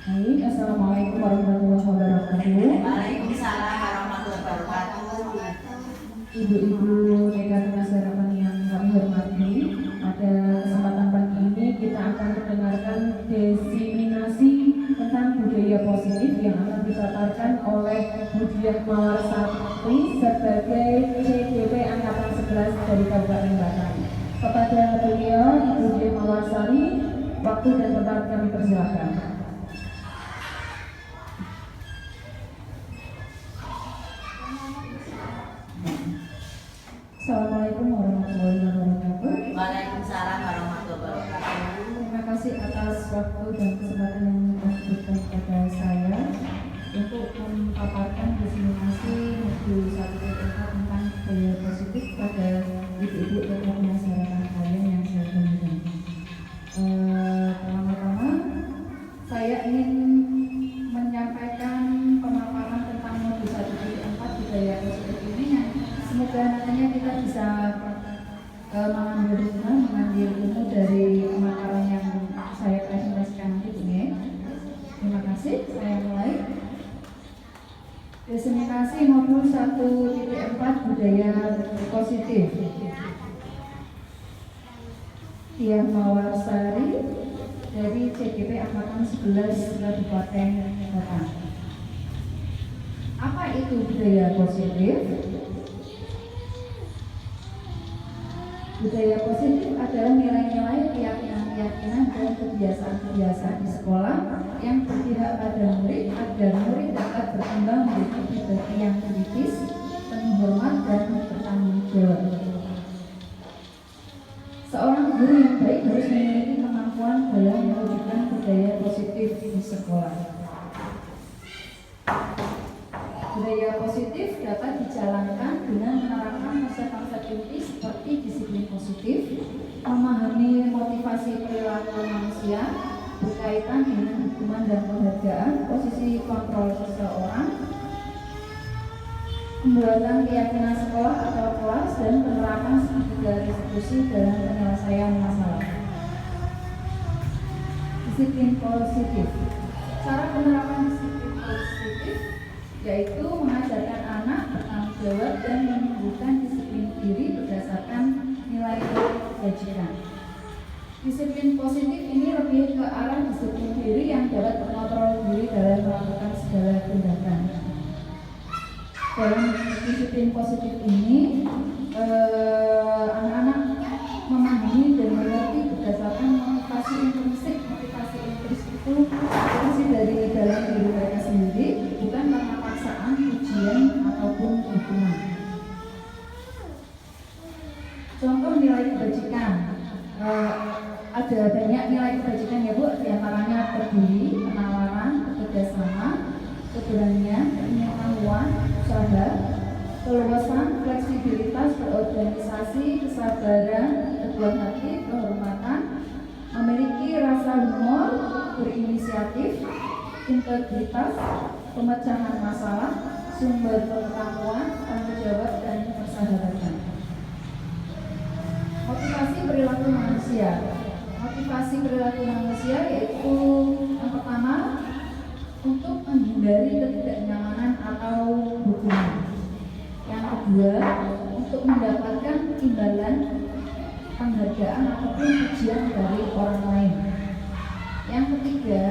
Baik, Assalamualaikum warahmatullahi wabarakatuh. Waalaikumsalam warahmatullahi wabarakatuh. Ibu-ibu rekan masyarakat yang kami hormati, pada kesempatan pagi ini kita akan mendengarkan diseminasi tentang budaya positif yang akan dipaparkan oleh Bu Diah Mawarsari sebagai CDP Angkatan 11 dari Kabupaten Batang. Kepada beliau, Ibu Diah Mawarsari, waktu dan tempat kami persilakan. Assalamualaikum warahmatullahi wabarakatuh. Waalaikumsalam warahmatullahi wabarakatuh. Terima kasih atas waktu dan kesempatan yang diberikan kepada saya untuk memaparkan diseminasi modul 1.4 tentang budaya positif pada ibu-ibu dan masyarakat kalian yang saya banggakan. Pertama-tama saya ingin menyampaikan pemaparan tentang modul 1.4 budaya positif ini yang semoga nantinya kita bisa mengambil ilmu dari pemaparan yang saya presentasikan nanti ini. Terima kasih, saya mulai. Diseminasi modul 1.4 budaya positif. Diah Mawarsari dari CGP Angkatan 11 Kabupaten Batang. Apa itu budaya positif? Budaya positif adalah nilai-nilai, keyakinan-keyakinan dan kebiasaan-kebiasaan di sekolah yang berpihak pada murid agar murid dapat berkembang menjadi pribadi yang kritis, penuh hormat dan bertanggung jawab. Seorang guru yang baik harus memiliki kemampuan dalam mewujudkan budaya positif di sekolah. Budaya positif dapat dijalankan dengan menerapkan konsep-konsep inti seperti disiplin positif, memahami motivasi perilaku manusia berkaitan dengan hukuman dan penghargaan, posisi kontrol seseorang, pembuatan keyakinan sekolah atau kelas, dan penerapan segitiga resolusi dalam penyelesaian masalah. Disiplin positif. Cara penerapan disiplin positif yaitu mengajarkan anak bertanggung jawab dan menumbuhkan disiplin diri berdasarkan nilai kebajikan. Disiplin positif ini lebih ke arah disiplin diri yang dapat mengontrol diri dalam melakukan segala tindakan. Dalam disiplin positif ini, anak-anak memahami dan mengerti berdasarkan motivasi intrinsik. Motivasi intrinsik itu motivasi dari dalam diri mereka sendiri, bukan karena paksaan, ujian ataupun hukuman. Contoh nilai kebajikan, ada banyak nilai kebajikan ya Bu, diantaranya peduli, penawaran, kerjasama, keberanian, pengetahuan, usaha, keluasan, fleksibilitas, berorganisasi, kesabaran, kebutuhan hati, kehormatan, memiliki rasa humor, berinisiatif, integritas, pemecahan masalah, sumber pengetahuan, tanggung jawab, dan persahabatan. Motivasi perilaku manusia. Motivasi perilaku manusia yaitu yang pertama, untuk menghindari ketidaknyamanan atau hukuman. Yang kedua, untuk mendapatkan imbalan, penghargaan ataupun pujian dari orang lain. Yang ketiga,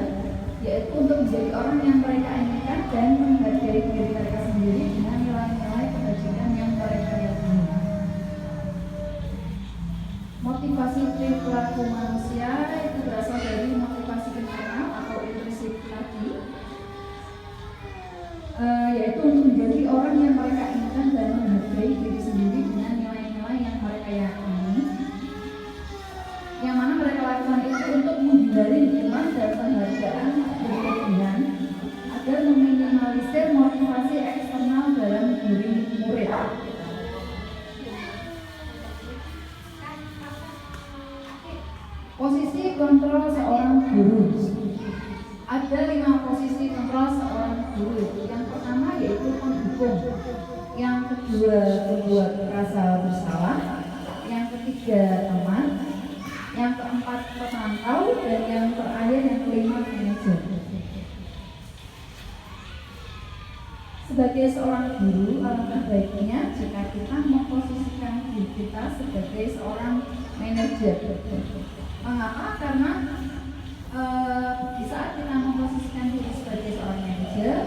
yaitu untuk menjadi orang yang mereka inginkan dan menghargai diri mereka sendiri dengan nilai-nilai kebajikan yang mereka yakini. Motivasi perilaku manusia itu berasal dari motivasi internal atau intrinsik tadi, yaitu untuk menjadi orang yang mereka inginkan dan menghargai diri sendiri dengan nilai-nilai yang mereka yakini, yang mana mereka lakukan itu untuk menghindari hukuman dan penghargaan berlebihan agar meminimalisir motivasi eksternal dalam diri murid. Posisi kontrol seorang guru. Ada 5 posisi kontrol seorang guru. Yang pertama yaitu pendukung. Yang kedua membuat rasa bersalah. Yang ketiga teman. Yang keempat pemantau, dan yang terakhir yang kelima manajer. Sebagai seorang guru, alangkah baiknya jika kita memposisikan diri kita sebagai seorang manajer. Mengapa? Karena di saat kita memposisikan diri sebagai seorang manajer,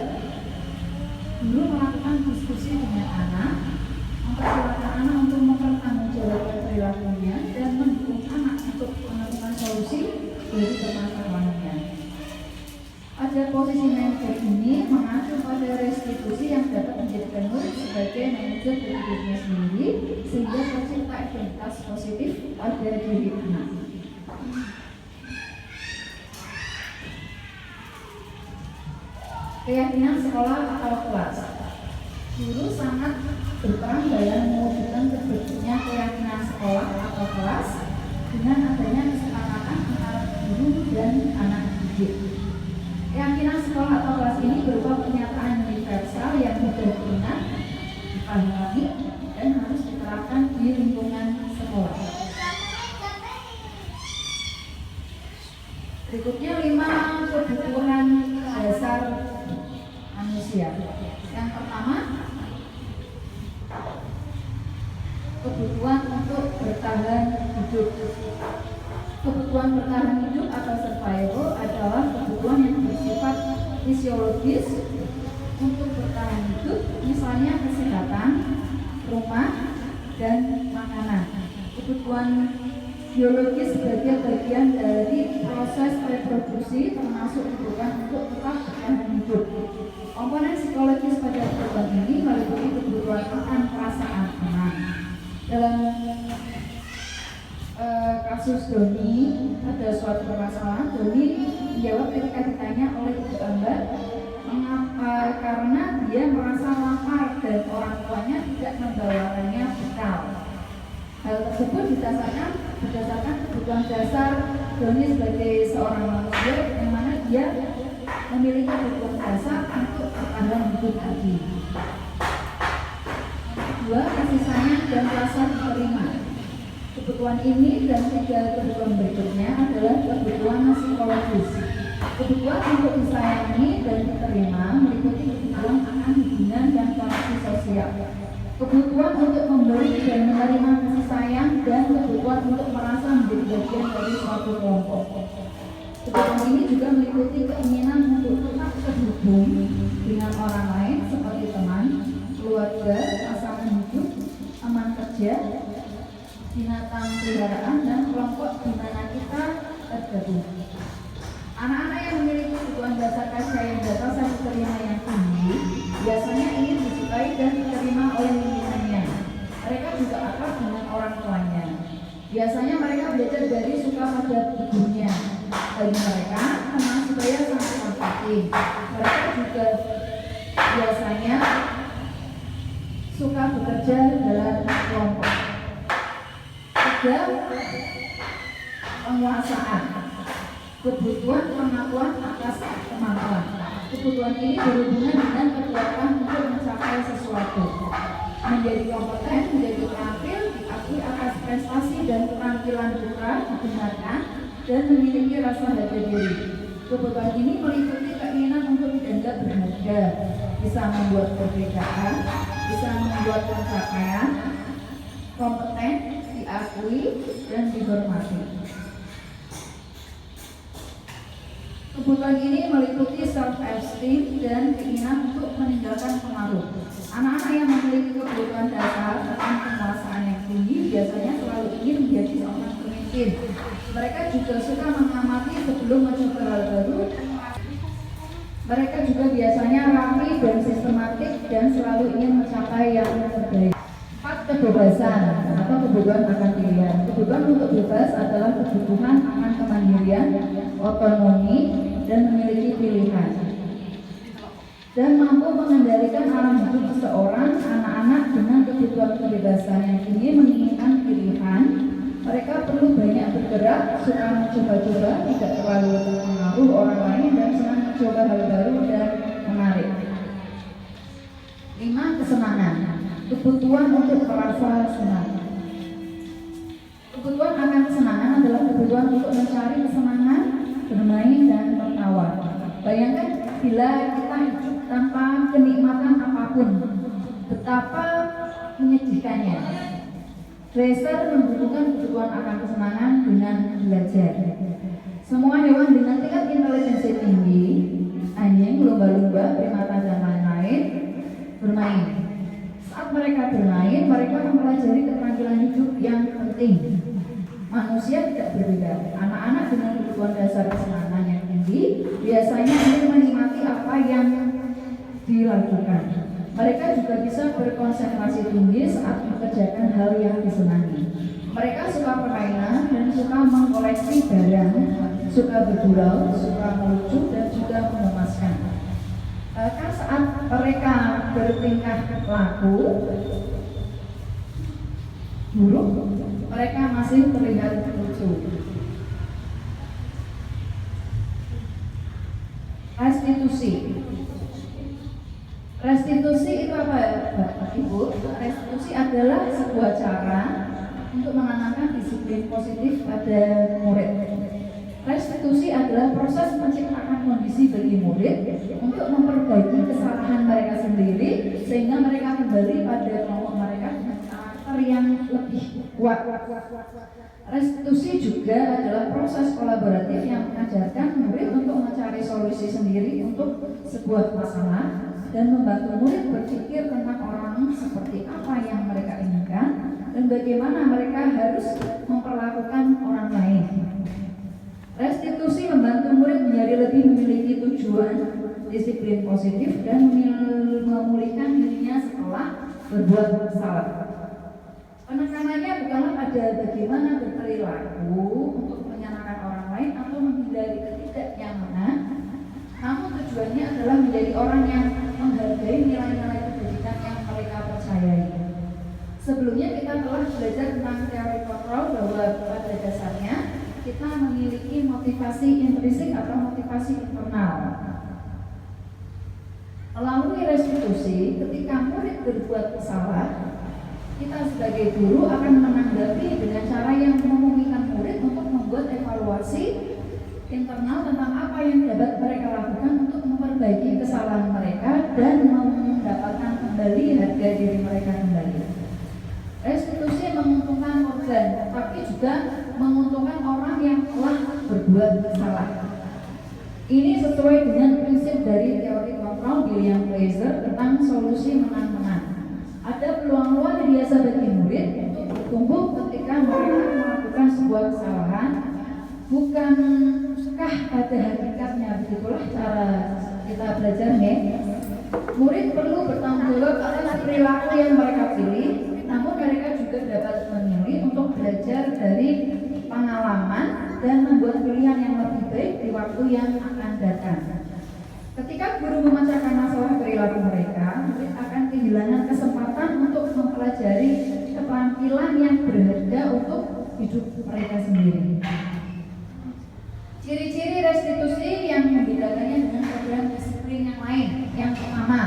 guru melakukan diskusi dengan anak, mempersilahkan anak untuk mempertanggungjawabkan perilakunya dan mendukung anak untuk menemukan solusi dari permasalahannya. Pada posisi manajer ini mengacu pada restitusi yang dapat menjadikan murid sebagai manajer dari dirinya sendiri sehingga tercipta identitas positif pada diri anak. Keyakinan sekolah atau kelas. Guru sangat berperan dalam mewujudkan terbentuknya keyakinan sekolah atau kelas dengan adanya kesepakatan antara guru dan anak didik. Keyakinan sekolah atau kelas ini berupa pernyataan universal yang mudah diingat, dipahami, dan harus diterapkan di lingkungan sekolah. Berikutnya 5 kebutuhan dasar manusia. Yang pertama, kebutuhan untuk bertahan hidup. Kebutuhan bertahan hidup atau survival adalah kebutuhan yang bersifat fisiologis untuk bertahan hidup, misalnya kesehatan, rumah, dan makanan. Kebutuhan biologis sebagai bagian dari proses reproduksi termasuk kebutuhan untuk tetap bertahan hidup. Komponen psikologis pada kebutuhan ini meliputi kebutuhan akan perasaan aman. Dalam kasus Doni, ada suatu permasalahan. Doni menjawab ketika ditanya oleh ibu Ambar mengapa, karena dia merasa lapar dan orang tuanya tidak membawakannya bekal. Hal tersebut berdasarkan kebutuhan dasar Doni sebagai seorang manusia, yang mana dia memiliki kebutuhan dasar untuk bertahan hidup tadi. Kedua, kasih sayang dan rasa diterima. Kebutuhan ini dan 3 kebutuhan berikutnya adalah kebutuhan psikologis. Kebutuhan untuk disayangi dan diterima meliputi kebutuhan akan hubungan dan koneksi sosial. Kebutuhan untuk memberi dan menerima kasih sayang dan kebutuhan untuk merasa menjadi bagian dari suatu kelompok. Kebutuhan ini juga meliputi keinginan untuk tetap terhubung dengan orang lain seperti teman, keluarga, pasangan hidup, teman kerja, binatang peliharaan, dan kelompok di mana kita tergabung. Anak-anak yang memiliki kebutuhan dasar kasih sayang dan rasa diterima yang tinggi biasanya ingin disukai dan diterima oleh lingkungannya. Mereka juga akrab dengan orang tuanya. Biasanya mereka belajar dari suka pada ibunya. Bagi mereka, teman sebaya sangat penting. Mereka juga biasanya suka bekerja dalam kelompok. Penguasaan, kebutuhan pengakuan atas kemampuan. Kebutuhan ini berhubungan dengan kekuatan untuk mencapai sesuatu, menjadi kompeten, menjadi terampil, diakui atas prestasi dan keterampilan putra, didengarkan, dan memiliki rasa harga diri. Kebutuhan ini meliputi keinginan untuk dianggap berharga, bisa membuat perbedaan, bisa membuat pencapaian, kompeten, diakui, dan dihormati. Kebutuhan ini meliputi self-esteem dan keinginan untuk meninggalkan pengaruh. Anak-anak yang memiliki kebutuhan dasar tentang penguasaan yang tinggi biasanya selalu ingin menjadi seorang pemimpin. Mereka juga suka mengamati sebelum mencoba hal baru. Mereka juga biasanya rapi dan sistematik dan selalu ingin mencapai yang terbaik. 4. Kebebasan atau kebutuhan akan pilihan. Kebutuhan untuk bebas adalah kebutuhan akan kemandirian, otonomi, dan memiliki pilihan, dan mampu mengendalikan alam hidup seseorang. Anak-anak dengan kebutuhan kebebasan yang tinggi menginginkan pilihan. Mereka perlu banyak bergerak, suka mencoba-coba, tidak terlalu terpengaruh orang lain, dan senang mencoba hal baru dan menarik. 5. Kesenangan. Kebutuhan untuk merasa senang. Kebutuhan akan kesenangan adalah kebutuhan untuk mencari kesenangan, bermain, dan tertawa. Bayangkan bila kita hidup tanpa kenikmatan apapun. Betapa menyedihkannya. Dresser menghubungkan kebutuhan akan kesenangan dengan belajar. Semua hewan dengan tingkat intelijensi tinggi, anjing, lumba-lumba, primata dan lain-lain, bermain. Saat mereka bermain, mereka mempelajari keterampilan hidup yang penting. Manusia tidak berbeda. Anak-anak dengan kebutuhan dasar kesenangan yang tinggi biasanya ingin menikmati apa yang dilakukan. Mereka juga bisa berkonsentrasi tinggi saat mengerjakan hal yang disenangi. Mereka suka permainan dan suka mengkoleksi barang, suka bergurau, suka melucu dan juga mengemaskan. Bahkan saat mereka bertingkah laku buruk, mereka masih terlihat lucu. Restitusi. Restitusi itu apa ya, Bapak Ibu? Restitusi adalah sebuah cara untuk menanamkan disiplin positif pada murid. Restitusi adalah proses menciptakan kondisi bagi murid untuk memperbaiki kesalahan mereka sendiri sehingga mereka kembali pada kelompok mereka dengan karakter yang lebih kuat. Restitusi juga adalah proses kolaboratif yang mengajarkan murid untuk mencari solusi sendiri untuk sebuah masalah dan membantu murid berpikir tentang orang seperti apa yang mereka inginkan dan bagaimana mereka harus memperlakukan orang lain. Restitusi membantu murid menjadi lebih memiliki tujuan, disiplin positif dan memulihkan dirinya setelah berbuat salah. Penekanannya bukanlah pada bagaimana berperilaku untuk menyenangkan orang lain atau menghindari ketidaknyamanan, namun tujuannya adalah menjadi orang yang menghargai nilai-nilai kebajikan yang mereka percayai. Sebelumnya kita telah belajar tentang teori kontrol bahwa pada dasarnya kita memiliki motivasi intrinsik atau motivasi internal. Melalui restitusi, ketika murid berbuat salah, kita sebagai guru akan menanggapi dengan cara yang memungkinkan murid untuk membuat evaluasi internal tentang apa yang dapat mereka lakukan untuk memperbaiki kesalahan mereka dan mendapatkan kembali harga diri mereka kembali. Restitusi menguntungkan korban, tapi juga menguntungkan orang yang telah berbuat salah. Ini sesuai dengan prinsip dari teori kontrol William Glaser tentang solusi menang-menang. Ada peluang luar biasa bagi murid untuk bertumbuh ketika mereka melakukan sebuah kesalahan, bukankah pada hakikatnya begitulah cara kita belajarnya. Murid perlu bertanggung jawab atas perilaku yang mereka pilih, namun mereka juga dapat memilih untuk belajar dari pengalaman dan membuat pilihan yang lebih baik di waktu yang akan datang. Ketika guru memecahkan masalah perilaku mereka, murid akan kehilangan kesempatan untuk mempelajari keterampilan yang berharga untuk hidup mereka sendiri. Ciri-ciri restitusi yang membedakannya dengan program disiplin yang lain. Yang pertama,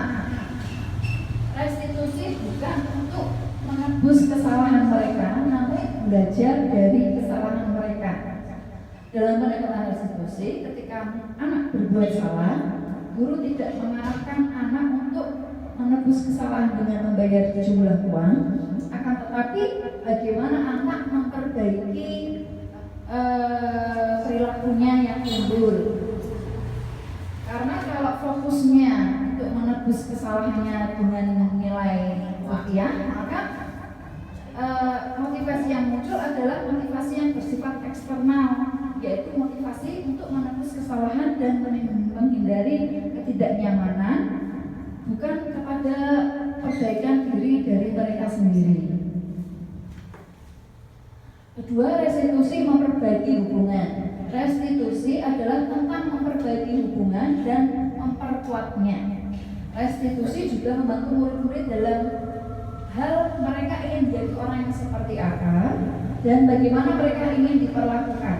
restitusi bukan untuk menebus kesalahan mereka, namun belajar dari kesalahan mereka. Dalam pendekatan restitusi, ketika anak berbuat salah, guru tidak mengarahkan anak untuk menebus kesalahan dengan membayar jumlah uang, akan tetapi bagaimana anak memperbaiki perilakunya yang timbul. Karena kalau fokusnya untuk menebus kesalahannya dengan nilai rupiah, maka motivasi yang muncul adalah motivasi yang bersifat eksternal, yaitu motivasi untuk menebus kesalahan dan menghindari ketidaknyamanan, bukan kepada perbaikan diri dari mereka sendiri. Kedua, restitusi memperbaiki hubungan. Restitusi adalah tentang memperbaiki hubungan dan memperkuatnya. Restitusi juga membantu murid-murid dalam hal mereka ingin menjadi orang yang seperti apa dan bagaimana mereka ingin diperlakukan.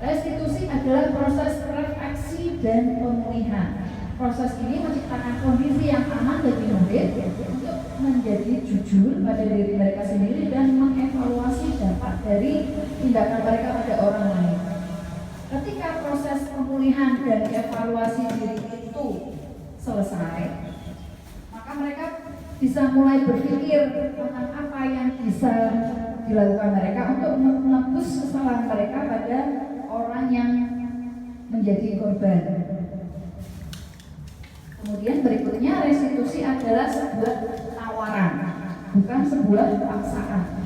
Restitusi adalah proses refleksi dan pemulihan. Proses ini menciptakan kondisi yang aman bagi murid untuk menjadi jujur pada diri mereka sendiri dan mengevaluasi dampak dari tindakan mereka pada orang lain. Ketika proses pemulihan dan evaluasi diri itu selesai, maka mereka bisa mulai berpikir tentang apa yang bisa dilakukan mereka untuk menebus kesalahan mereka pada orang yang menjadi korban. Kemudian berikutnya, restitusi adalah sebuah tawaran, bukan sebuah paksaan.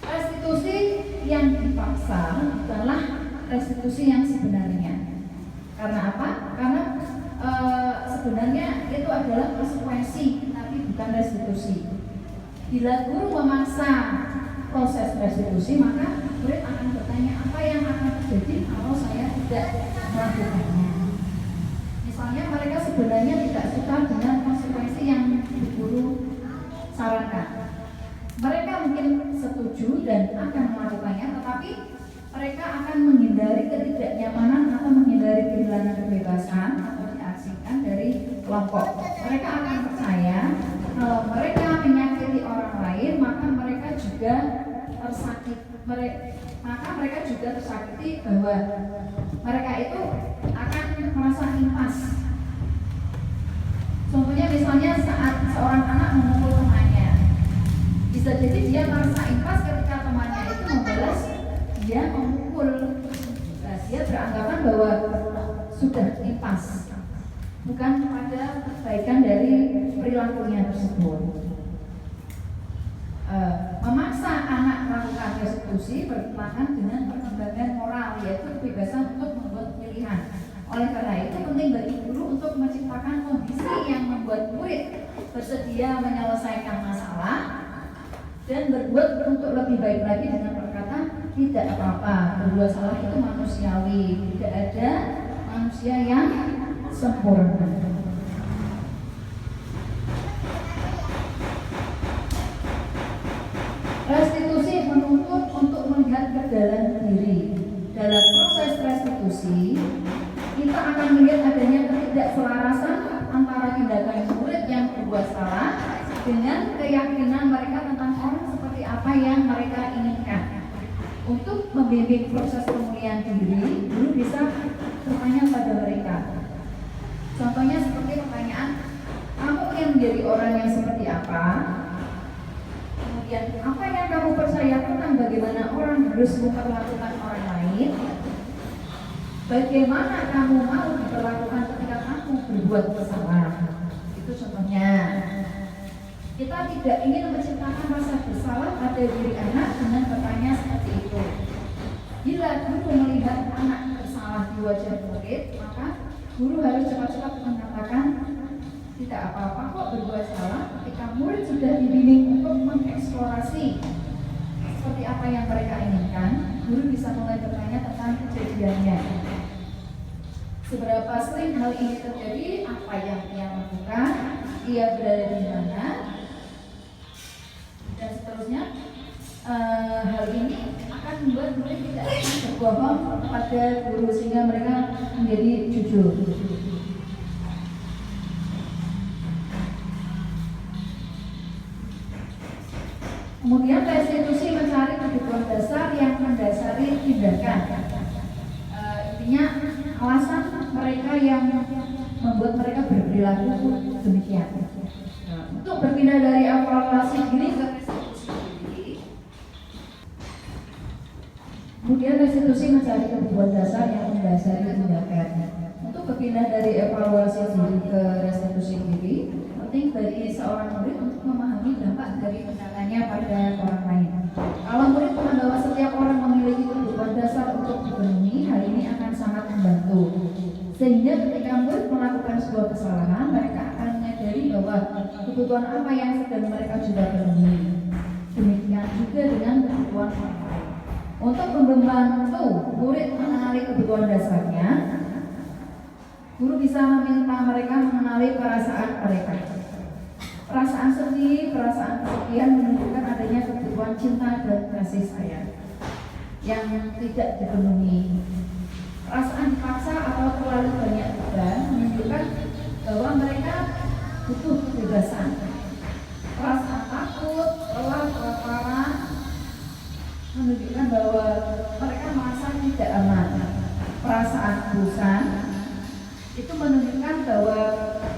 Restitusi yang dipaksa adalah restitusi yang sebenarnya. Karena apa? Karena sebenarnya itu adalah konsekuensi, tapi bukan restitusi. Bila guru memaksa proses restitusi, maka murid akan bertanya apa yang akan terjadi kalau saya tidak melakukannya. Misalnya mereka sebenarnya tidak suka dengan konsekuensi yang guru sarankan. Mereka mungkin setuju dan akan melakukannya, tetapi mereka akan menghindari ketidaknyamanan atau menghindari kehilangan kebebasan atau diasingkan dari kelompok. Mereka akan percaya kalau mereka menyakiti orang lain, maka mereka juga tersakiti bahwa mereka itu akan merasa impas. Contohnya misalnya saat seorang anak memukul temannya, bisa jadi dia merasa impas ketika temannya itu membalas dia memukul. Nah, dia beranggapan bahwa sudah impas, bukan pada kebaikan dari perilakunya tersebut. Memaksa anak melakukan restitusi bertentangan dengan perkembangan moral, yaitu kebebasan untuk membuat pilihan. Oleh karena itu penting bagi guru untuk menciptakan kondisi yang membuat murid bersedia menyelesaikan masalah dan berbuat untuk lebih baik lagi dengan berkata tidak apa-apa, berbuat salah itu manusiawi, tidak ada manusia yang sempurna. Restitusi menuntut untuk melihat ke dalam diri. Dalam proses restitusi, kita akan melihat adanya ketidakselarasan antara tindakan murid yang berbuat salah dengan keyakinan mereka tentang orang seperti apa yang mereka inginkan. Untuk membimbing proses pemulihan diri, guru bisa bertanya pada mereka. Contohnya seperti pertanyaan, kamu ingin menjadi orang yang seperti apa? Kemudian, apa yang kamu percaya tentang bagaimana orang harus memperlakukan orang lain? Bagaimana kamu mau diperlakukan ketika kamu berbuat salah? Itu contohnya. Kita tidak ingin menciptakan rasa bersalah pada diri anak dengan bertanya seperti itu. Bila guru melihat anak bersalah di wajah murid, maka guru harus cepat-cepat mengatakan tidak apa-apa kok berbuat salah. Ketika murid sudah dibimbing untuk mengeksplorasi seperti apa yang mereka inginkan, guru bisa mulai bertanya tentang kejadiannya. Seberapa sering hal ini terjadi, apa yang ia lakukan, ia berada di mana, dan seterusnya. Hal ini akan membuat murid tidak berbohong kepada guru sehingga mereka menjadi jujur. Kemudian restitusi mencari kebutuhan dasar yang mendasari tindakan. Intinya alasan mereka yang membuat mereka berperilaku demikian. Untuk berpindah dari evaluasi diri ke restitusi diri. Kemudian restitusi mencari kebutuhan dasar yang mendasari tindakan. Untuk berpindah dari evaluasi diri ke restitusi diri, penting bagi seorang murid untuk memahami dampak dari tindakannya pada orang lain. Kalau murid paham bahwa setiap orang memiliki kebutuhan dasar untuk dipenuhi, hal ini akan sangat membantu. Sehingga ketika murid melakukan sebuah kesalahan, mereka akan menyadari bahwa kebutuhan apa yang sedang mereka juga penuhi. Demikian juga dengan kebutuhan orang lain. Untuk membantu murid mengenali kebutuhan dasarnya, guru bisa meminta mereka mengenali perasaan mereka. Perasaan sedih, perasaan kesepian menunjukkan adanya kebutuhan cinta dan kasih sayang yang tidak dipenuhi. Perasaan dipaksa atau terlalu banyak beban menunjukkan bahwa mereka butuh kebebasan. Perasaan takut, lelah, kelaparan menunjukkan bahwa mereka merasa tidak aman. Perasaan bosan itu menunjukkan bahwa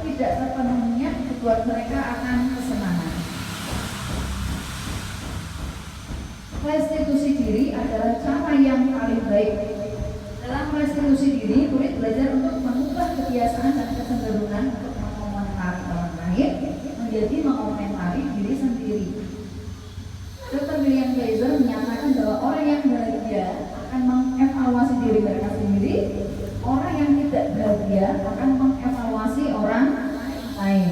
tidak terpenuhinya kebutuhan mereka akan kesenangan. Restitusi diri adalah cara yang paling baik. Dalam restitusi diri, murid belajar untuk mengubah kebiasaan dan kecenderungan untuk mengomentari orang lain menjadi mengomentari diri sendiri. Dr. William Glaser menyatakan bahwa orang yang bahagia akan mengevaluasi diri mereka sendiri, orang yang tidak bahagia akan mengevaluasi orang lain.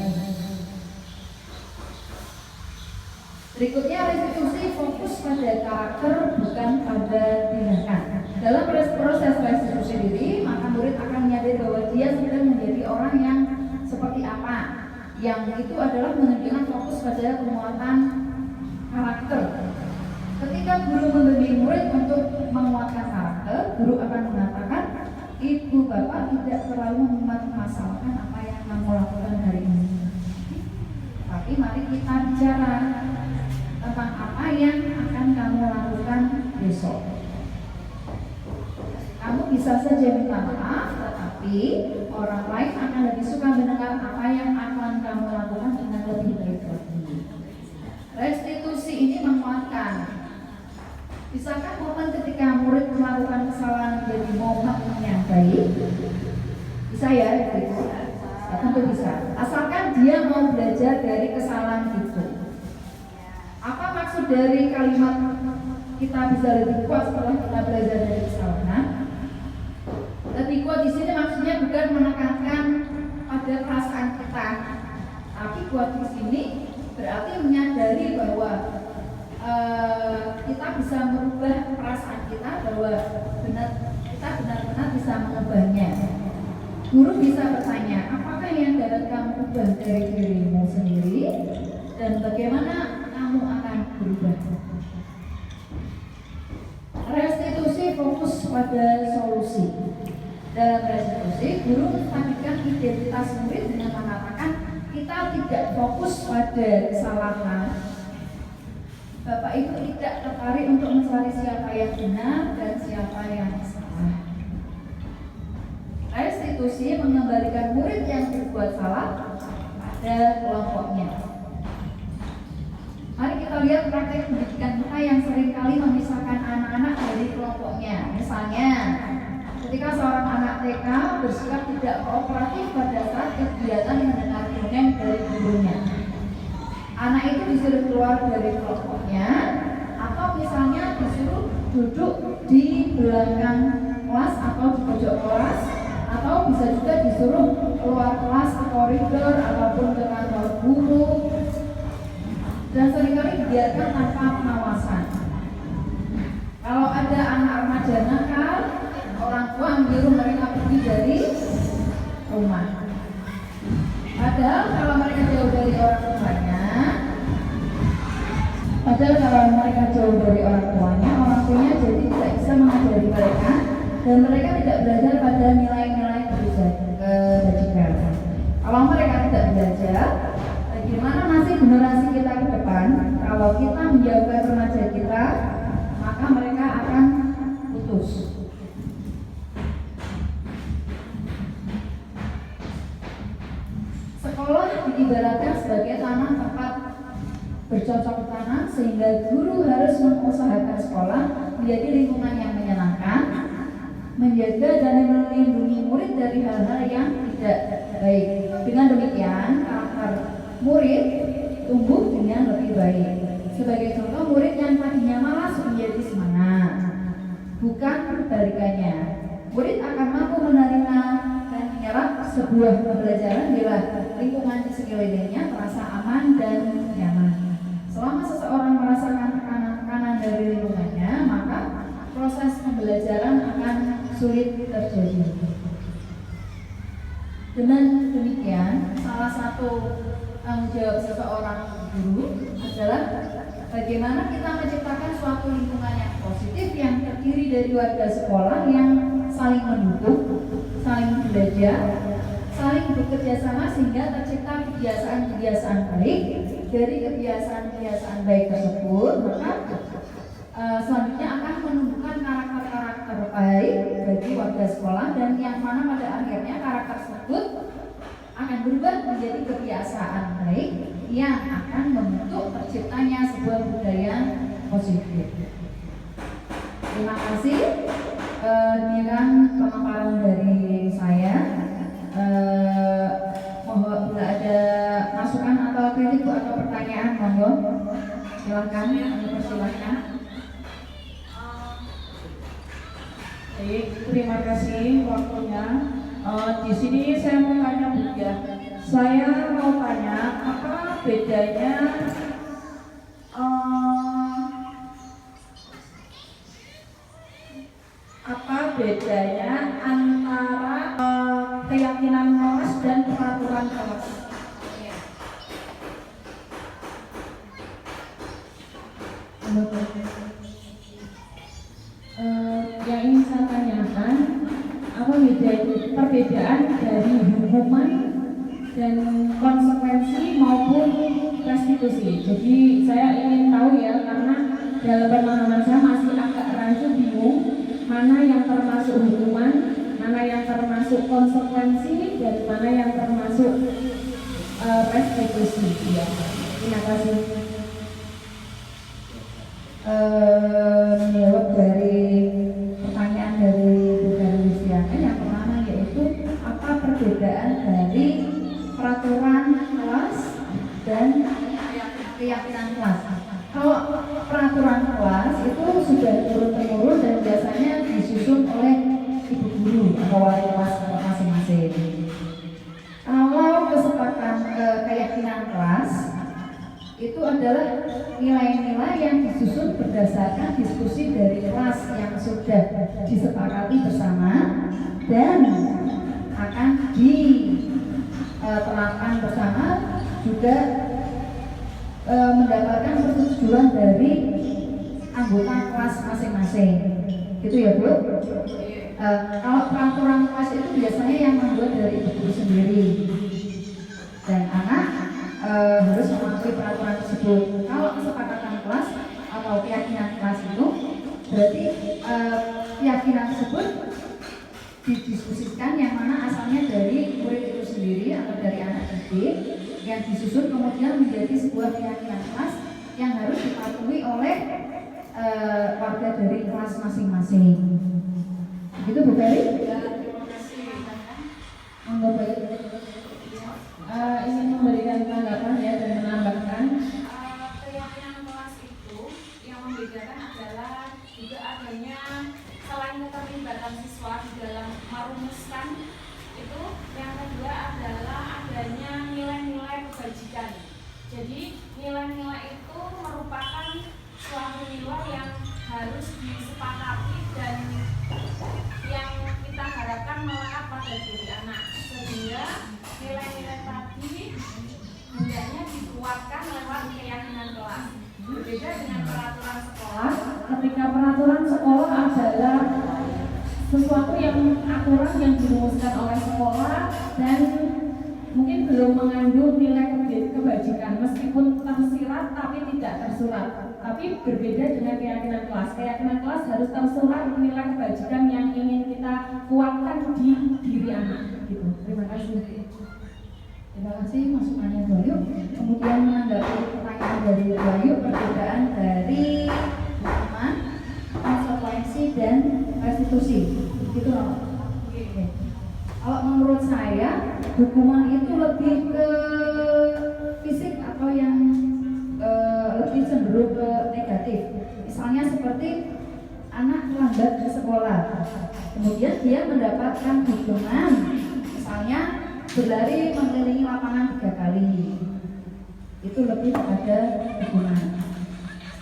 Berikutnya, restitusi fokus pada karakter bukan pada tindakan. Dalam proses restitusi diri, maka murid akan menyadari bahwa dia sedang menjadi orang yang seperti apa. Yang itu adalah menunjukkan fokus pada penguatan karakter. Ketika guru membimbing murid untuk menguatkan karakter, guru akan mengatakan, ibu bapak tidak terlalu mempermasalahkan apa yang kamu lakukan hari ini. Tapi mari kita bicara tentang apa yang akan kamu lakukan besok. Kamu bisa saja minta maaf, tetapi orang lain akan lebih suka mendengar apa yang akan kamu lakukan dengan lebih baik lagi. Restitusi ini menguatkan. Bisakah momen ketika murid melakukan kesalahan menjadi momen yang baik? Bisa ya, itu? Ya, tentu bisa. Asalkan dia mau belajar dari kesalahan itu. Apa maksud dari kalimat kita bisa lebih kuat setelah kita belajar dari kesalahan? Lebih kuat di sini maksudnya bukan menekankan pada perasaan kita, tapi kuat di sini berarti menyadari bahwa kita bisa merubah perasaan kita, bahwa kita benar-benar bisa mengubahnya. Guru bisa bertanya, apakah yang dapat kamu ubah dari dirimu sendiri dan bagaimana kamu akan berubah? Restitusi fokus pada solusi. Dalam restitusi, guru menstabilkan identitas murid dengan mengatakan kita tidak fokus pada kesalahan. Bapak Ibu tidak tertarik untuk mencari siapa yang benar dan siapa yang salah. Restitusi mengembalikan murid yang berbuat salah pada kelompoknya. Mari kita lihat praktek pendidikan kita yang seringkali memisahkan anak-anak dari kelompoknya. Misalnya, ketika seorang anak TK bersikap tidak kooperatif pada saat kegiatan mendengar dongeng dari gurunya, anak itu disuruh keluar dari kelompoknya, atau misalnya disuruh duduk di belakang kelas atau di pojok kelas, atau bisa juga disuruh keluar kelas ke koridor ataupun ke kantor guru, dan seringkali dibiarkan tanpa pengawasan. Kalau ada anak remaja nakal, orang tua menyuruh mereka pergi dari rumah. Padahal kalau mereka jauh dari orang tuanya, orang tuanya jadi tidak bisa mengajari mereka, dan mereka tidak belajar pada nilai-nilai kebajikan. Kalau mereka tidak belajar, bagaimana nasib generasi kita ke depan? Kalau kita menjauhkan remaja kita, maka mereka akan putus. Sekolah diibaratkan sebagai tanah tempat bercocok tanam, sehingga guru harus mengusahakan sekolah menjadi lingkungan yang menyenangkan, menjaga dan melindungi murid dari hal-hal yang tidak baik. Dengan demikian, karakter murid tumbuh dengan lebih baik. Sebagai contoh, murid yang tadinya malas menjadi semangat, bukan kebalikannya. Murid akan mampu menerima dan menyerap sebuah pembelajaran bila lingkungan di sekelilingnya terasa aman dan nyaman. Selama seseorang merasakan tekanan-tekanan dari lingkungannya, maka proses pembelajaran akan sulit terjadi. Dengan demikian, salah satu tanggung jawab seseorang guru adalah bagaimana kita menciptakan suatu lingkungan yang positif yang terdiri dari warga sekolah yang saling mendukung, saling belajar, saling bekerja sama sehingga tercipta kebiasaan-kebiasaan baik. Dari kebiasaan-kebiasaan baik tersebut, maka selanjutnya akan menumbuhkan karakter-karakter baik bagi dari warga sekolah, dan yang mana pada akhirnya karakter tersebut akan berubah menjadi kebiasaan baik yang akan membentuk terciptanya sebuah budaya positif. Terima kasih. Demikian pemaparan dari saya. Mohon bila ada masukan atau kritik atau pertanyaan, monggo silakan, persilahkan. Baik, terima kasih waktunya. Di sini saya mau tanya Bu ya. Saya mau tanya apa bedanya antara keyakinan kelas dan peraturan kelas? Yang ingin saya tanyakan, apa perbedaan dari hukuman dan konsekuensi maupun restitusi? Jadi saya ingin tahu ya, karena dalam pemahaman saya masih agak rancu, bingung mana yang termasuk hukuman, mana yang termasuk konsekuensi, dan mana yang termasuk restitusi. Ya. Terima kasih. Menjawab dari pertanyaan dari Bu Darwisiana, yang pertama yaitu apa perbedaan dari peraturan kelas dan keyakinan kelas. Kalau peraturan kelas itu sudah turun-temurun dan biasanya disusun oleh ibu guru atau wali kelas masing-masing. Kalau kesepakatan keyakinan kelas itu adalah nilai-nilai yang disusun berdasarkan diskusi dari kelas yang sudah disepakati bersama dan akan diterapkan bersama, juga mendapatkan persetujuan dari anggota kelas masing-masing. Gitu ya Bu? Kalau peraturan kelas itu biasanya yang membuat dari ibu sendiri, dan anak harus mematuhi peraturan tersebut. Kalau kesepakatan kelas atau keyakinan kelas itu berarti keyakinan tersebut didiskusikan, yang mana asalnya dari murid itu sendiri atau dari anak didik, yang disusun kemudian menjadi sebuah keyakinan kelas yang harus dipatuhi oleh warga dari kelas masing-masing. Begitu Bu Ferry? Ya, terima kasih. Monggo baik. Ingin memberikan tanggapan ya dan menambahkan, keyakinan kelas itu yang membedakan adalah juga adanya, selain keterlibatan siswa di dalam merumuskan itu, yang kedua adalah adanya nilai-nilai kebajikan. Jadi nilai-nilai itu merupakan suatu nilai yang harus disepakati dan yang kita harapkan melekat pada diri anak, sehingga nilai-nilai tadi hendaknya dikuatkan lewat keyakinan kelas. Berbeda dengan peraturan sekolah, ketika peraturan sekolah adalah sesuatu yang aturan yang dirumuskan oleh sekolah dan mungkin belum mengandung nilai kebajikan, meskipun tersirat tapi tidak tersurat. Tapi berbeda dengan keyakinan kelas. Keyakinan kelas harus tersurat nilai kebajikan yang ingin kita kuatkan di diri anak. Gitu. Terima kasih. Terima kasih masukannya Bu Ayu. Kemudian menanggapi pertanyaan dari Bu Ayu, perbedaan dari hukuman, konsekuensi, dan restitusi. Gitu loh. Oke. Kalau menurut saya, hukuman itu lebih ke fisik atau yang lebih cenderung ke negatif. Misalnya seperti anak terlambat ke sekolah, kemudian dia mendapatkan hukuman, misalnya berlari mengelilingi lapangan 3 kali. Itu lebih kepada hukuman.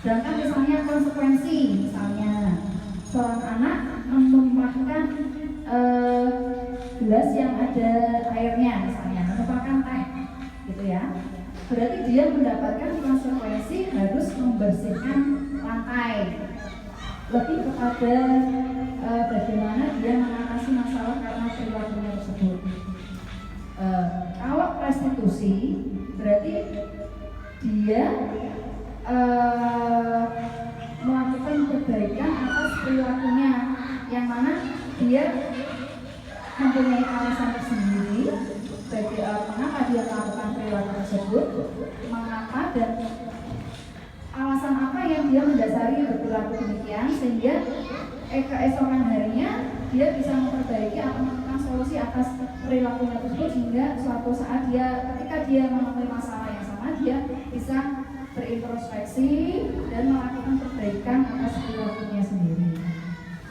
Sedangkan misalnya konsekuensi, misalnya seorang anak menumpahkan gelas yang ada airnya, misalnya menumpahkan teh, gitu ya. Berarti dia mendapatkan konsekuensi harus membersihkan lantai. Lebih kepada bagaimana dia mengatasi masalah karena perilakunya tersebut. Kalau restitusi berarti dia melakukan perbaikan atas perilakunya, yang mana dia mempunyai alasan tersendiri bagi mengapa dia melakukan perilaku tersebut, mengapa dan alasan apa yang dia mendasari berperilaku demikian, sehingga keesokan harinya dia bisa memperbaiki atau menemukan solusi atas perilakunya tersebut, hingga suatu saat ketika dia menemui masalah yang sama, dia bisa berintrospeksi dan melakukan perbaikan atas perilakunya sendiri.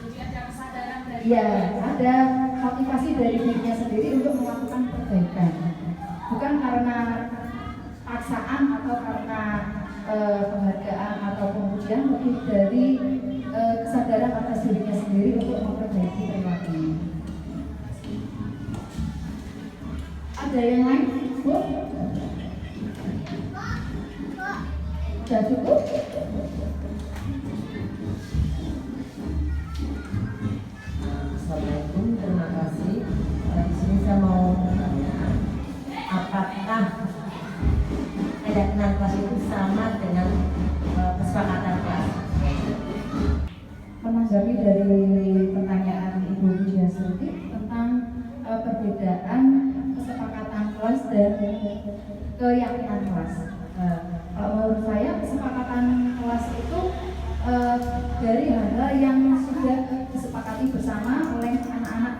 Jadi ada kesadaran dari Ya, ada motivasi dari dirinya sendiri untuk melakukan perbaikan, bukan karena paksaan atau karena penghargaan atau pemujian, lebih dari kesadaran atas dirinya sendiri untuk memperbaiki perilakunya. Ada yang lain, Bu? Sudah cukup? Assalamualaikum, terima kasih. Di sini saya mau bertanya, apakah keyakinan kelas itu sama dengan kesepakatan kelas? Menanggapi dari pertanyaan Ibu Widyasriti tentang perbedaan kesepakatan kelas dan keyakinan kelas. Kalau menurut saya kesepakatan kelas itu dari hal-hal yang sudah disepakati bersama oleh anak-anak,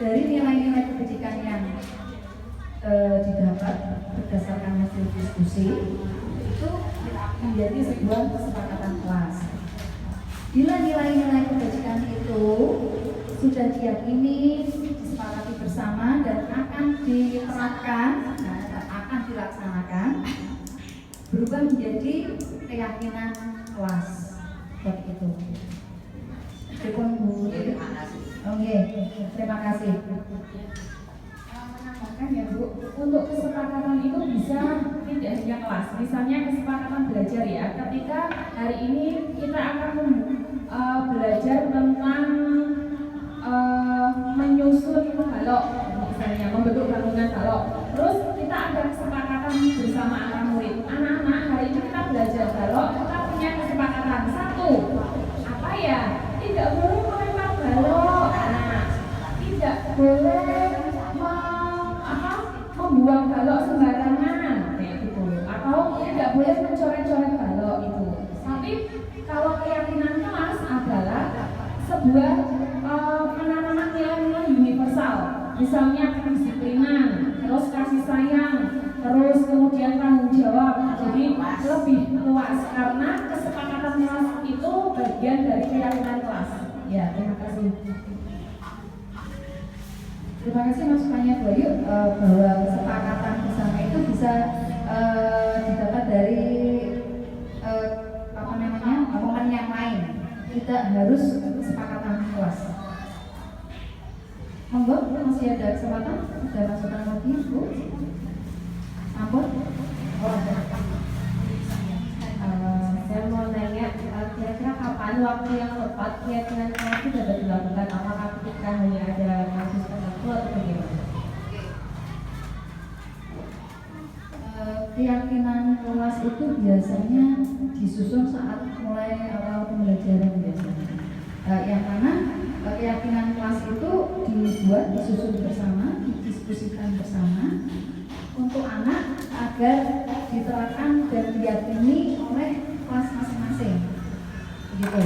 dari nilai-nilai pendidikan yang didapat berdasarkan hasil diskusi itu menjadi sebuah kesepakatan kelas. Bila nilai-nilai kebajikan itu sudah diyakini, disepakati bersama dan akan diterapkan, akan dilaksanakan, berubah menjadi keyakinan kelas. Seperti itu. Cukup, Bu. Terima kasih. Oke, terima kasih. Menambahkan ya Bu, untuk kesepakatan itu bisa tidak hanya kelas, misalnya kesepakatan belajar ya. Ketika hari ini kita akan belajar tentang menyusun balok, misalnya membentuk bangunan balok. Terus kita ada kesepakatan bersama antar murid. Anak-anak, hari ini kita belajar balok, kita punya kesepakatan satu, apa ya? Tidak boleh melempar balok, tidak boleh membuang balok sembarangan kayak gitu, atau tidak boleh mencoret-coret balok itu. Tapi kalau keyakinan kelas adalah sebuah penanaman nilai-nilai universal, misalnya kedisiplinan, terus kasih sayang, terus kemudian tanggung jawab. Jadi lebih luas karena kesepakatan kelas itu bagian dari keyakinan kelas. Ya, terima kasih. Terima kasih masukannya Bu Ayu, bahwa kesepakatan bersama itu bisa didapat dari momen yang lain, tidak harus kesepakatan kelas. Monggo, masih ada kesempatan, ada masukan lagi Bu? Ampun? Oh, ada. Saya mau nanya, kira-kira kapan waktu yang tepat keyakinan kelas itu dapat dilakukan? Apakah ketika hanya ada kasus tertentu atau bagaimana? Keyakinan kelas itu biasanya disusun saat mulai awal pembelajaran biasanya. Yang mana keyakinan kelas itu disusun bersama, didiskusikan bersama untuk anak agar diterapkan dan diyakini oleh kelas masing-masing. Gitu.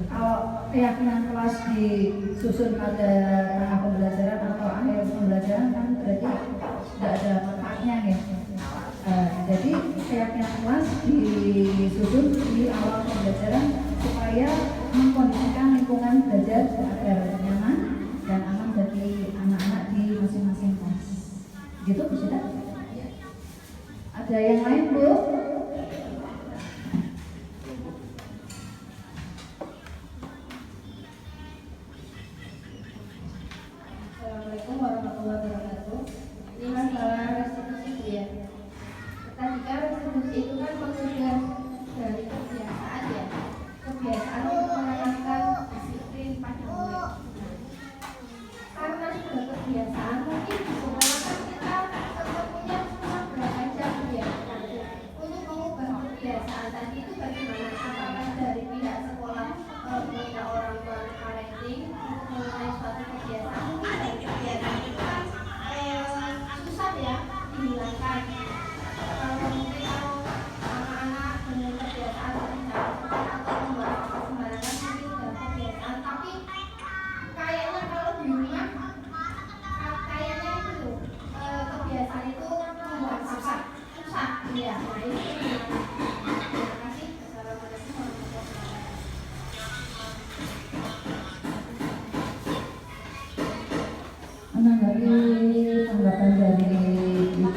Kalau keyakinan kelas disusun pada tengah pembelajaran atau akhir pembelajaran kan berarti tidak ada manfaatnya ya. Jadi keyakinan kelas disusun di awal pembelajaran supaya mengkondisikan lingkungan belajar agar nyaman dan aman bagi anak-anak di masing-masing kelas. Gitu, Bu Sita? Ada yang lain, Bu? Assalamualaikum warahmatullahi wabarakatuh. Ini masalah restitusi Bu ya. Ketika restitusi itu kan sudah dari kebiasaan ya, kebiasaan untuk menanamkan disiplin pada murid. Karena sudah kebiasaan, mungkin di sekolah kan kita ketemunya cuma berapa jam ya. Untuk mengubah kebiasaan tadi itu bagaimana? Apakah dari pihak sekolah punya orang tua parenting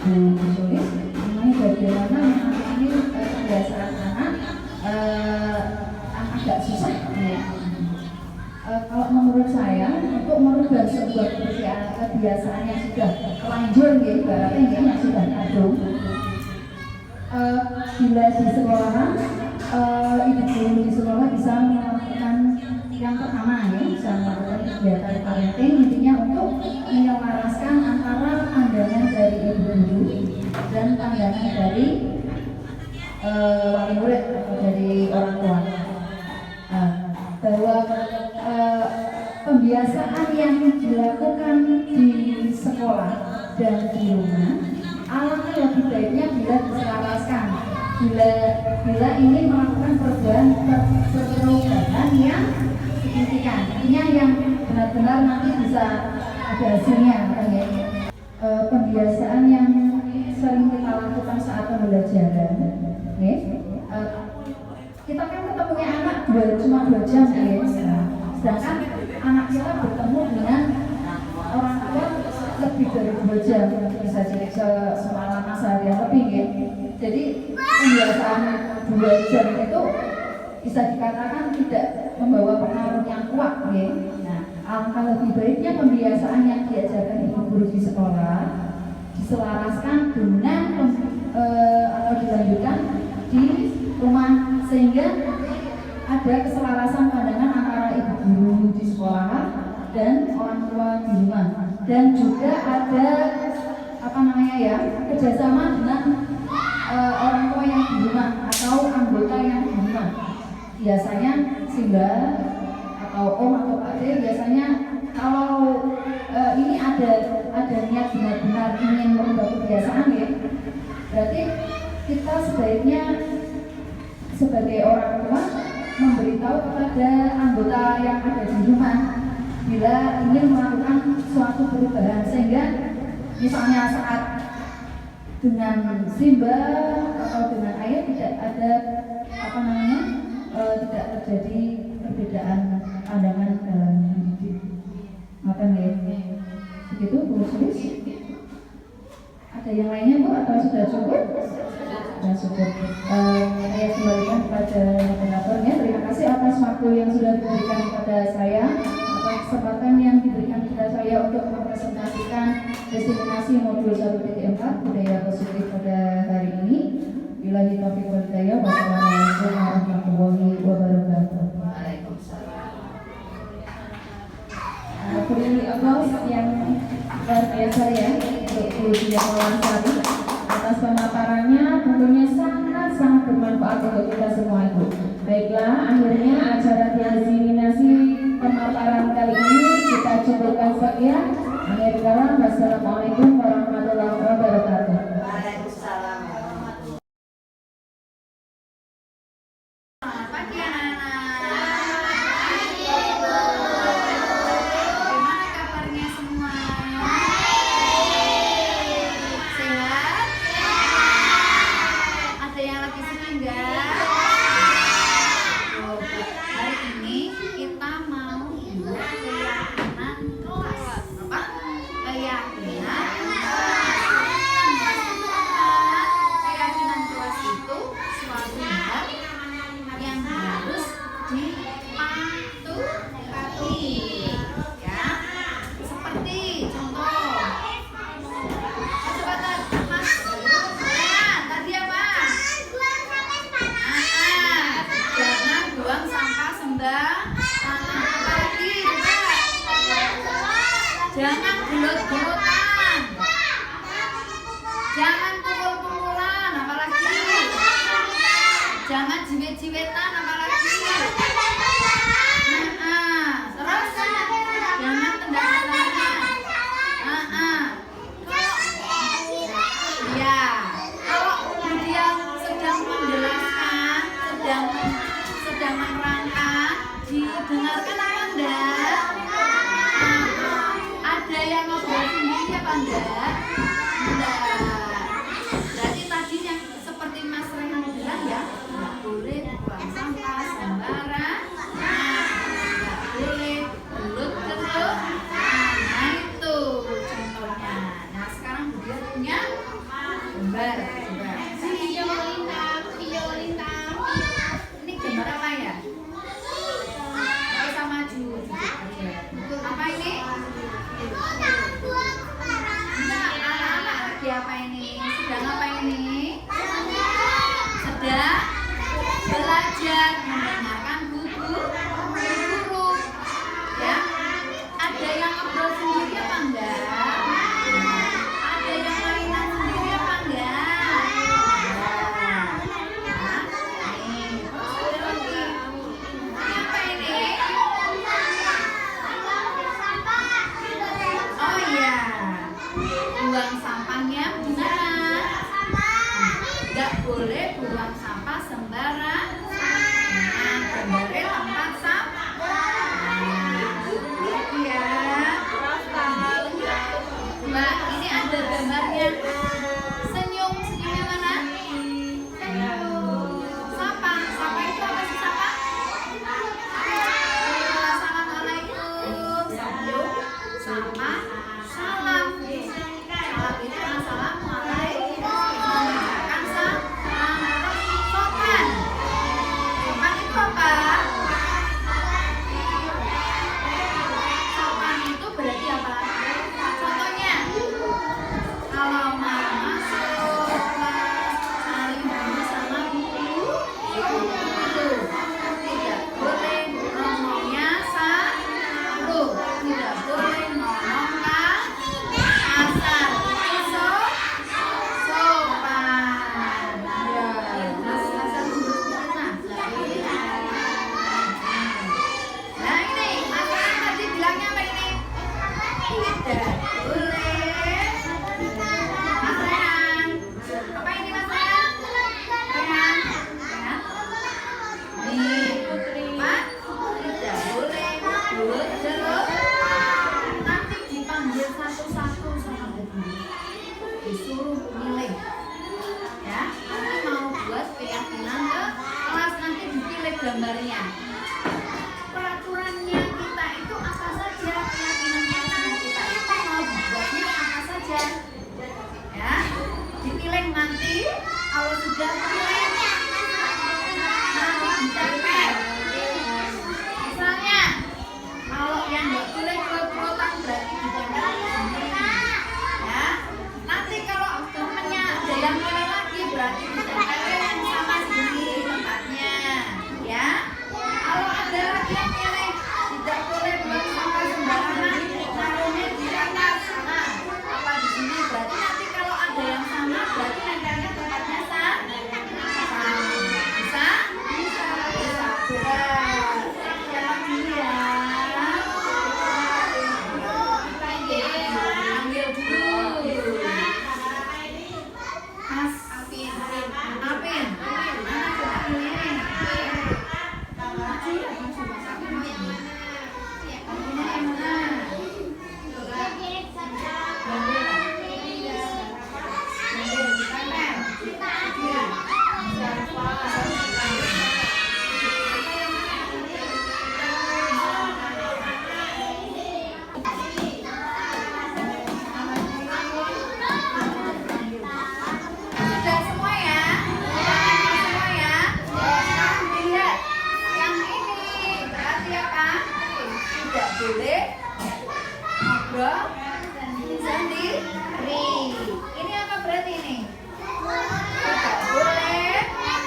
Ibu Sulis mengenai bagaimana memang ini kebiasaan anak agak susah ya. Kalau menurut saya untuk merubah sebuah kebiasaan yang sudah terlanjur ya, ibaratnya yang sudah kadung, bila di sekolah ibu guru di sekolah bisa melakukan yang pertama ya, bisa melakukan kegiatan parenting, intinya untuk menyelaraskan antara pandangan dari ibu guru dan pandangan dari wali murid atau dari orang tua, bahwa pembiasaan yang dilakukan di sekolah dan di rumah alangkah lebih baiknya bila diselaraskan, bila ingin melakukan perubahan yang signifikan, artinya yang benar-benar nanti bisa ada hasilnya ya. Pembiasaan yang sering kita lakukan saat pembelajaran ya. Kita kan ketemunya anak cuma 2 jam ya, sedangkan anak kita bertemu dengan orang tua lebih dari 2 jam, bisa jadi semalam seharian lebih ya. Jadi pembiasaan 2 jam itu bisa dikatakan tidak membawa pengaruh yang kuat ya. Nah, alangkah lebih baiknya pembiasaan yang diajarkan ibu guru di sekolah diselaraskan dengan atau dilanjutkan di rumah, sehingga ada keselarasan pandangan antara ibu guru di sekolah dan orang tua di rumah, dan juga ada kerjasama dengan orang tua yang di rumah atau anggota yang di rumah. Biasanya Simba atau Om atau Pak D biasanya kalau ini ada niat benar-benar ingin merubah kebiasaan ya, berarti kita sebaiknya sebagai orang tua memberitahu kepada anggota yang ada di rumah bila ingin melakukan suatu perubahan, sehingga misalnya saat dengan Simba atau dengan ayah tidak ada tidak terjadi perbedaan pandangan dalam mendidik. Makan ya, begitu Bu Sulis. Ada yang lainnya Bu atau sudah cukup? Sudah cukup. Saya kembalikan kepada moderatornya. Terima kasih atas waktu yang sudah diberikan kepada saya, atas kesempatan yang diberikan kepada saya untuk mempresentasikan destinasi modul 1.4 budaya positif pada hari ini. Billahi taufiq wal hidayah. Wassalamualaikum warahmatullahi wabarakatuh. Beri aplaus yang luar biasa ya untuk Bu Diawalasari atas pemaparannya, tentunya sangat bermanfaat untuk kita semua itu. Baiklah, akhirnya acara destinasi pemaparan kali ini kita cukupkan sekian. Akhir kalam, wassalamualaikum warahmatullahi wabarakatuh. Waalaikumsalam warahmatullahi wabarakatuh. Pagi anak-anak. Gimana kabarnya semua? Sehat? Ada yang lagi sedih enggak? Hari ini kita mau buat keyakinan kelas. Apa? Keyakinan kelas itu suatu hal yang harus dipatuhi ya, seperti contoh kecepatan Mas tadi apa? Jangan buang sampah sembarangan. Apalagi jangan gelut-gelutan, jangan pukul-pukulan, apalagi jangan jiwet-jiwetan, apalagi terus jangan tendang-tendangan. Kalau dia sedang menjelaskan, sedang menerangkan, didengarkan apa enggak? Ada yang ngobrol sendiri belajar, mendengarkan buku guru. Ya, ada yang ngobrol sendiri apa enggak? Ada yang mainan sendiri apa enggak? Nih, ada lagi. Apa ini? Oh iya, buang sampahnya benar. Gak boleh buang sampah sembarang. Nah, gambarnya tempat sampah. Iya. Mbak, ini ada gambarnya. Senyum, senyumnya mana? Sapa, sapa itu apa sih sapa? Assalamualaikum. Senyum, sapa, salam. Salam itu assalamualaikum. Mengucapkan salam. Sopan. Sopan itu apa? Sopan itu berarti apa? Contohnya, kalau mau masuk kelas, saling dulu sama guru. Tidak boleh ngomongnya saru. Tidak boleh ngomong kasar. Itu sopan. Ya, Mas kasar dulu sedikit, Mas. Nah ini, Mas Rehan tadi bilangnya apa ini? Tidak boleh. Mas Rehan, apa ini Mas Rehan? Rehan, Rehan. Nih, Pak, tidak boleh ngebut terus. Nanti dipanggil satu-satu sama guru. Disuruh milih. Ya, nanti mau buat keyakinan ke kelas, nanti dipilih gambarnya. Peraturannya kita itu apa saja, keyakinan kita itu mau dibuatnya apa saja. Ya, dipilih nanti. Kalau sudah pilih, nanti ditempel. Misalnya, kalau yang nggak pilih kelotak berarti ditempel di sini. Ya, nanti kalau temennya ada yang pilih lagi berarti ditempelin sama sini tempatnya. Ya, kalau ada lagi yang pilih tidak boleh buang sampah sembarangan, taruhnya di atas sana. Apa di sini berarti nanti kalau ada yang sama berarti nempelnya tempatnya sama. Bisa? Bisa. Berat. Siapa dulu ya? Ambil dulu. Mas Apin. Apin. Mana coba ini? Maju ya, maju. Mas Apin maju. Apinnya yang mana? Sudah semua ya? Semua ya? Sekarang dilihat. Yang ini berarti apa? Tidak boleh ngobrol sendiri. Ini apa berarti ini? Tidak boleh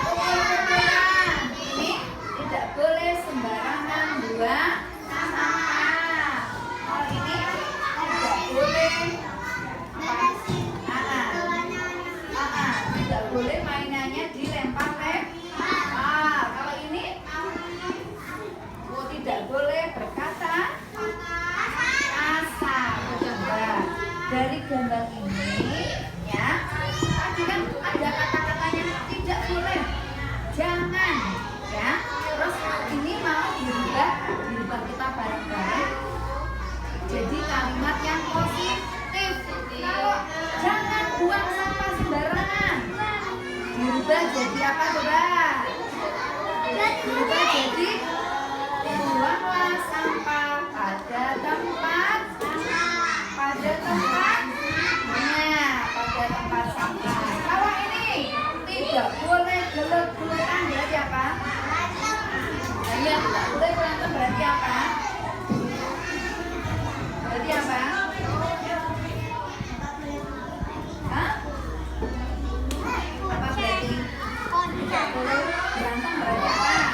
pukul-pukulan. Ini tidak boleh sembarangan buang sampah. Kalau ini tidak boleh tidak boleh mainannya dilempar-lempar. Kalau ini tidak boleh berkata kasar. Coba dari gambar ini ya, tadi kan ada kata-katanya tidak boleh, jangan ya. Terus ini mau dirubah kita bareng-bareng jadi kalimat yang positif. Kalau jangan buang sampah sembarangan, dirubah jadi apa coba? Dirubah jadi buanglah sampah pada tempatnya, pada tempat sampah. Kalau ini tidak boleh gelut-gelutan berarti apa? Iya, tidak boleh berantem berarti apa? Berarti apa? Hah? Apa berarti? Tidak boleh berantem berarti apa?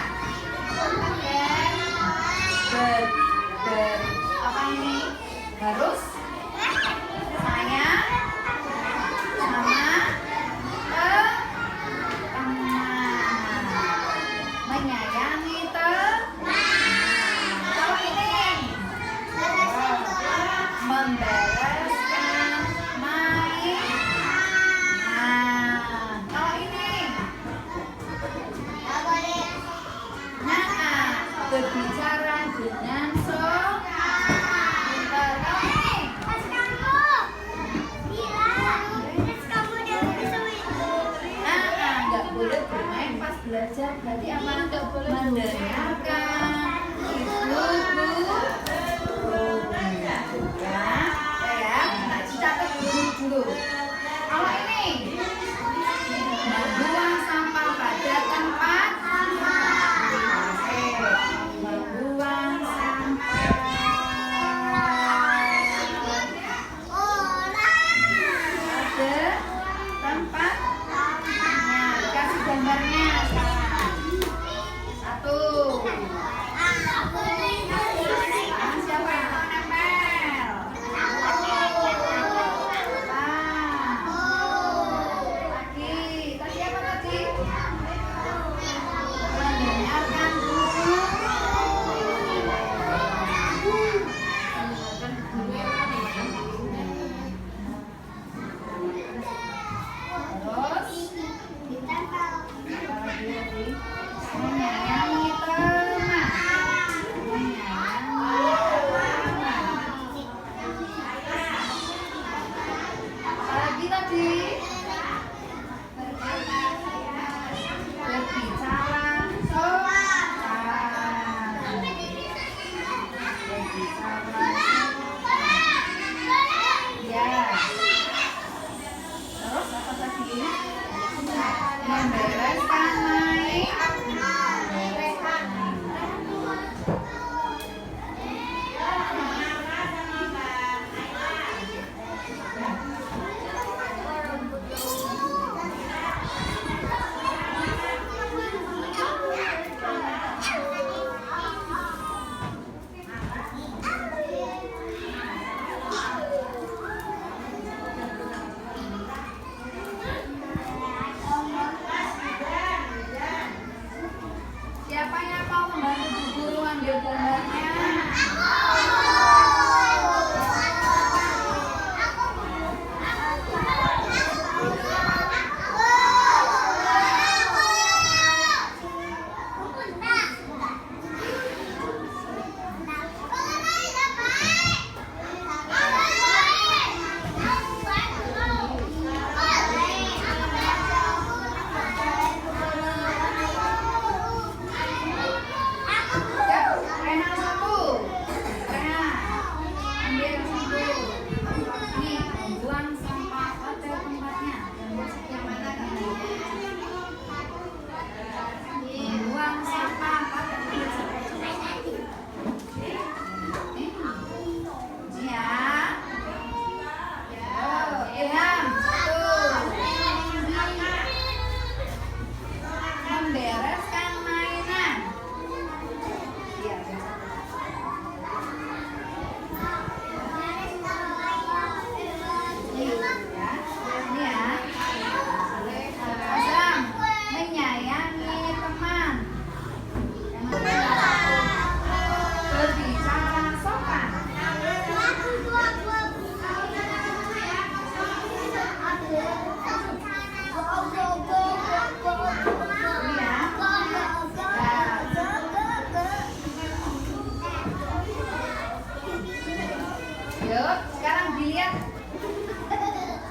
Ayo, sekarang dilihat.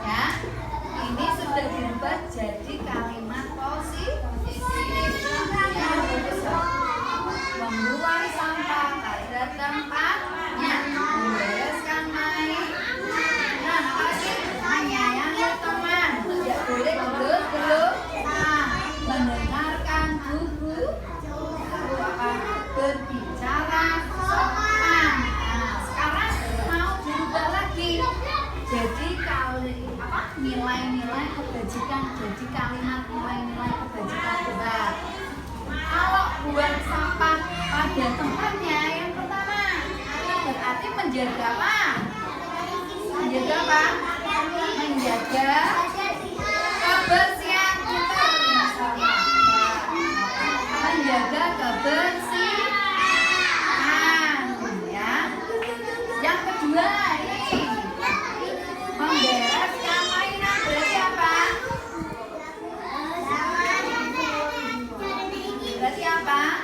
Ya, ini sudah dirubah jadi kalimat positif. Membuang sampah pada tempatnya, membereskan main. Nah, makasih menyayangi teman, tidak boleh gelut-gelut. Mendengarkan buku, berbicara sopan. Nah, sekarang mau dirubah lagi. Jadi nilai-nilai kebajikan, jadi kalimat nilai-nilai kebajikan benar. Kalau buang sampah pada tempatnya, yang pertama itu berarti menjaga apa? Menjaga apa? Menjaga kebersihan kita. Menjaga kebersihan, ya. Yang kedua ini membereskan mainan, berarti apa? Berarti apa?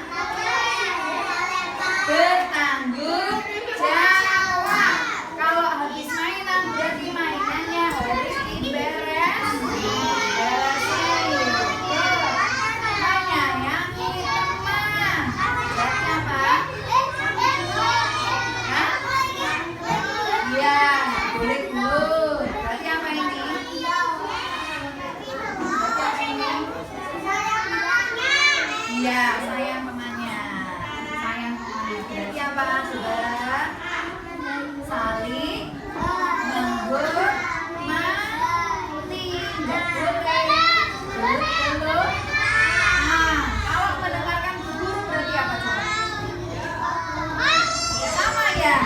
Bertanggung jawab. Kalau habis mainan berarti mainannya harus diberesin. Menyayangi teman. Berarti apa? Hah? Iya, boleh dulu. Berarti apa ini? Iya, sayang temannya. Sayang temannya. Berarti apa, saudara? Saling menghormati. Nggak boleh gelut-gelut. Nah, kalau mendengarkan guru berarti apa coba? Sama ya.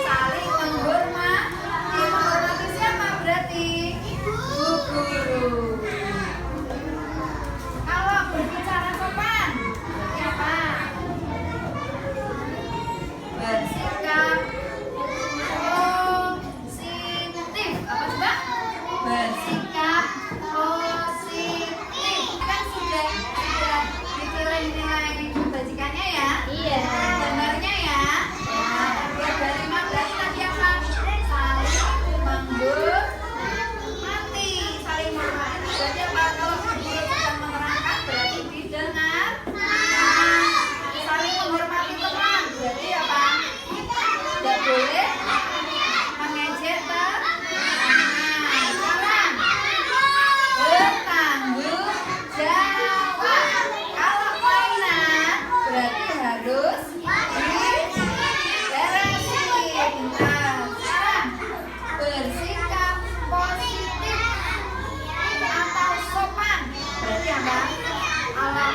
Saling menghormati. Menghormati siapa berarti? Bu guru. Kalau berbicara sopan berarti apa? Bersikap positif. Apa coba? Bersikap positif. Kan sudah dipilih nilai kebajikannya ya? Iya. Benarnya ya? Ya, dari 5 berarti tadi apa? Saling menghormati. Saling menghormati berarti apa? Kalau guru sedang menerangkan berarti didengar. Saling menghormati teman berarti apa? Tidak boleh mengejek teman. Sekarang bertanggung jawab. Kalau mainan berarti harus diberesin. Nah, sekarang bersikap positif atau sopan berarti apa? Kalau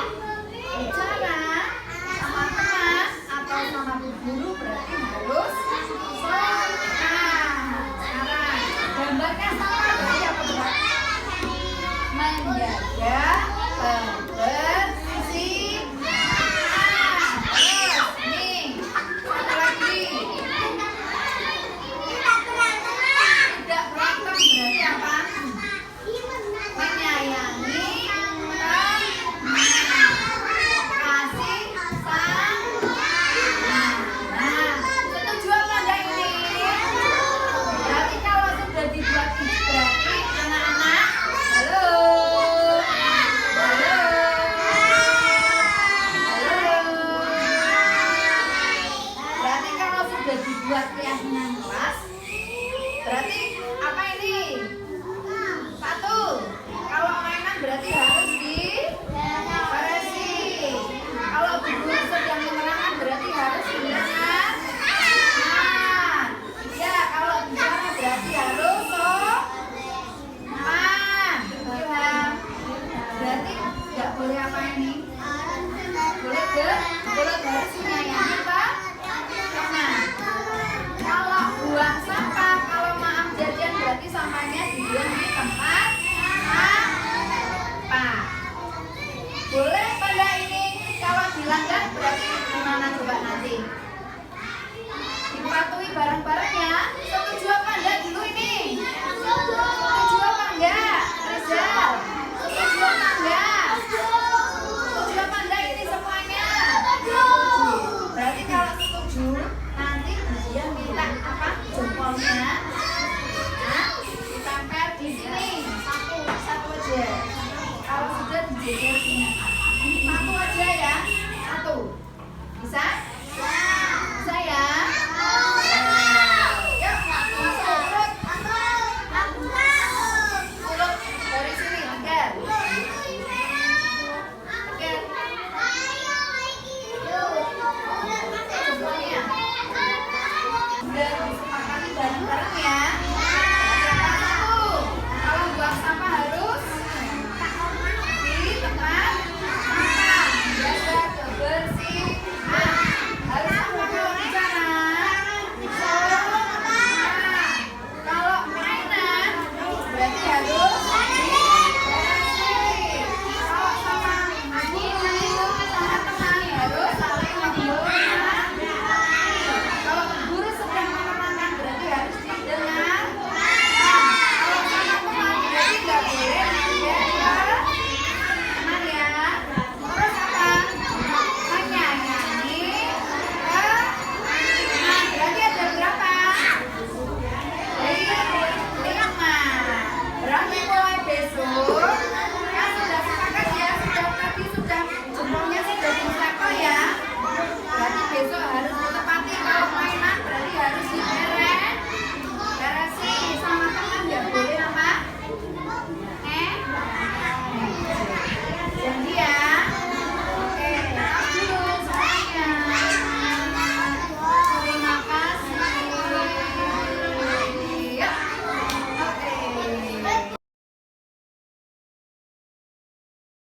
bicara sama teman atau sama bu guru berarti harus sopan. Sekarang gambarnya sama berarti apa coba? Menjaga kebersihan. Terus nih, satu lagi. Tidak berantem berarti apa? Menyayangi teman. Kasih sayang. Nah, setuju apa enggak ini? Berarti kalau sudah dibuat ini berarti anak-anak, halo, halo, halo. Berarti kalau sudah dibuat keyakinan kelas, berarti apa ini? Satu, kalau mainan berarti harus diberesin. Kalau guru sedang menerangkan berarti harus didengar. Nah, ya kalau bicara berarti harus sopan. Berarti nggak boleh apa ini? Boleh boleh harus menyayangi teman. Kalau buang sampah, kalau maaf jajan berarti sampahnya dibuang di tempat sampah. Boleh pada ini? Kalau dilanggar berarti gimana coba nanti? Dipatuhi bareng-bareng